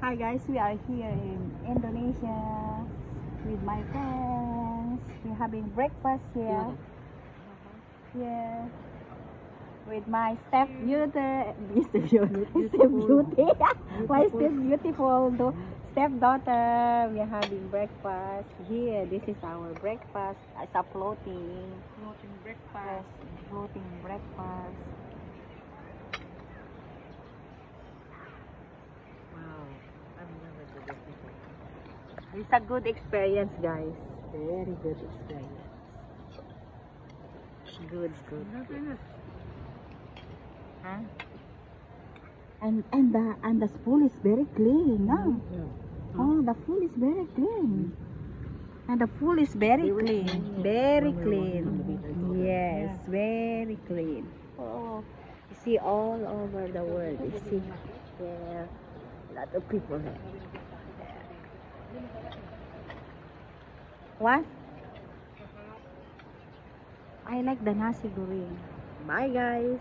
Hi guys, we are here in Indonesia with my friends. We're having breakfast here. Yeah. With my step beauty, step beauty. My step beautiful stepdaughter. We are having breakfast here. This is our breakfast. It's a floating breakfast. Floating breakfast. Wow, I've never did it before. It's a good experience, guys. Very good experience. Good. Huh? And the pool is very clean, no? Yeah. Oh, the pool is very clean. And the pool is very clean. Very clean. Yes, very clean. Oh, you see all over the world. You see there a lot of people there. What? I like the nasi goreng. Bye guys.